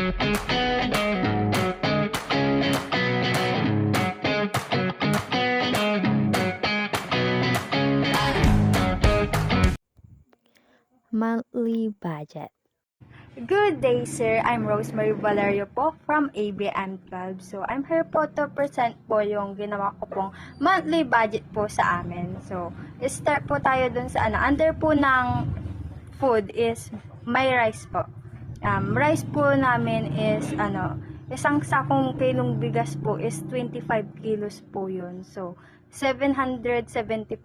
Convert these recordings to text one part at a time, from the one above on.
Monthly budget. Good day, sir. I'm Rosemary Valerio po from ABM 12. So, I'm here po to present po yung ginawa ko pong monthly budget po sa amin. So, start po tayo dun sa under po ng food is may rice po. Rice po namin is isang sakong kilong bigas po is 25 kilos po yun. So, 770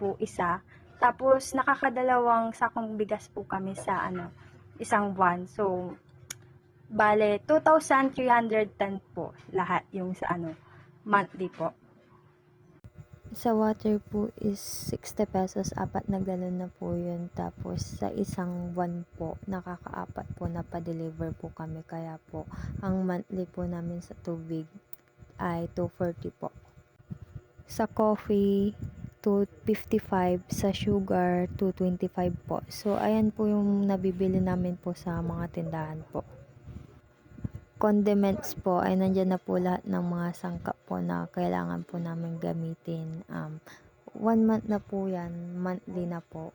po isa. Tapos, nakakadalawang sakong bigas po kami sa isang buwan. So, bale, 2,310 po lahat yung sa monthly po. Sa water po is 60 pesos, 4 na galon na po yun. Tapos sa isang buwan po, nakakaapat po na pa-deliver po kami. Kaya po, ang monthly po namin sa tubig ay 240 po. Sa coffee, 255, sa sugar, 225 po. So, ayan po yung nabibili namin po sa mga tindahan po. Condiments po ay nandyan na po lahat ng mga sangkap po na kailangan po namin gamitin. 1 month na po yan, monthly na po,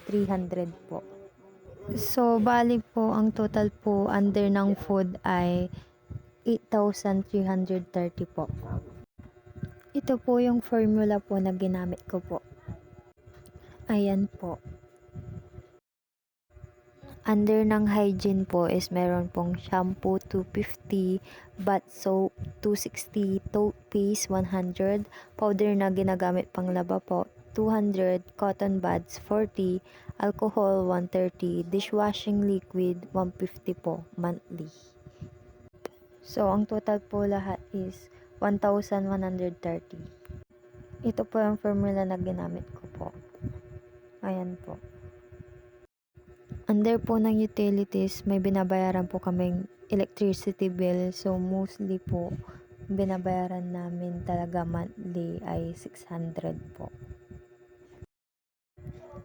300 po. So, bali po, ang total po under ng food ay 8,330 po. Ito po yung formula po na ginamit ko po. Ayan po. Under ng hygiene po is meron pong shampoo 250, bath soap 260, toothpaste 100, powder na ginagamit pang laba po 200, cotton buds 40, alcohol 130, dishwashing liquid 150 po monthly. So, ang total po lahat is 1,130. Ito po yung formula na ginamit ko po. Ayan po. Under po ng utilities, may binabayaran po kaming electricity bill. So, mostly po, binabayaran namin talaga monthly ay 600 po.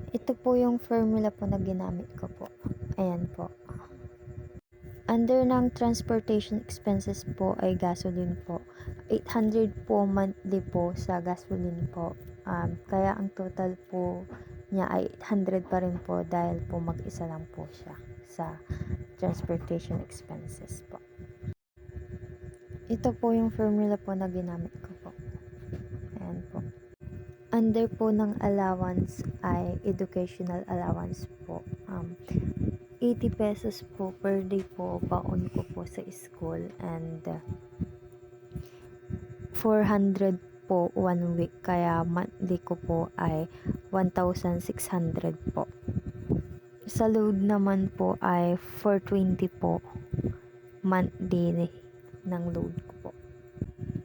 Ito po yung formula po na ginamit ko po. Ayan po. Under ng transportation expenses po ay gasoline po. 800 po monthly po sa gasoline po. Kaya ang total po niya ay 800 pa rin po dahil po mag-isa lang po siya sa transportation expenses po. Ito po yung formula po na ginamit ko po. Ayan po. Under po ng allowance ay educational allowance po. 80 pesos po per day po baon ko po sa school and 400 po 1 week, kaya monthly ko po ay 1,600 po. Sa load naman po ay 420 po monthly ng load ko po.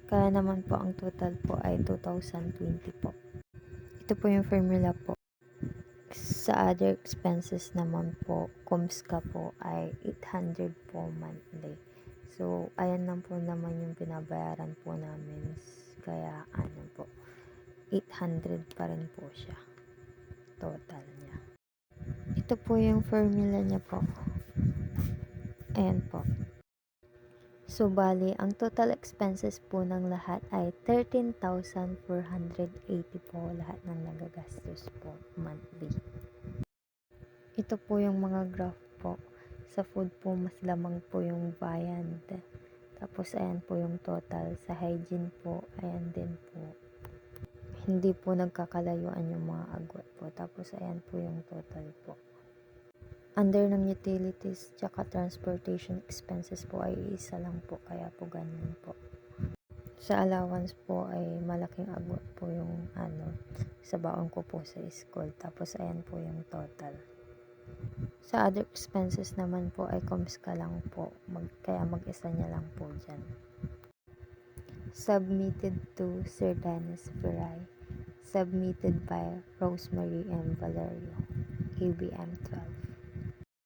Kaya naman po ang total po ay 2,020 po. Ito po yung formula po. Sa other expenses naman po, kumska po ay 800 po monthly. So, ayan lang po naman yung binabayaran po namin. Kaya, po, 800 pa rin po siya. Total niya. Ito po yung formula niya po. Ayan po. So, bali, ang total expenses po ng lahat ay 13,480 po lahat ng nagagastos po monthly. Ito po yung mga graph po. Sa food po, mas lamang po yung viand. Tapos, ayan po yung total. Sa hygiene po, ayan din po. Hindi po nagkakalayuan yung mga agwat po. Tapos, ayan po yung total po. Under ng utilities tsaka transportation expenses po ay isa lang po, kaya po ganyan po. Sa allowance po ay malaking agwat po yung sa baon ko po sa school. Tapos ayan po yung total. Sa other expenses naman po ay kumska lang po, kaya mag-isa niya lang po dyan. Submitted to Sir Dennis Viray. Submitted by Rosemary M. Valerio, ABM 12.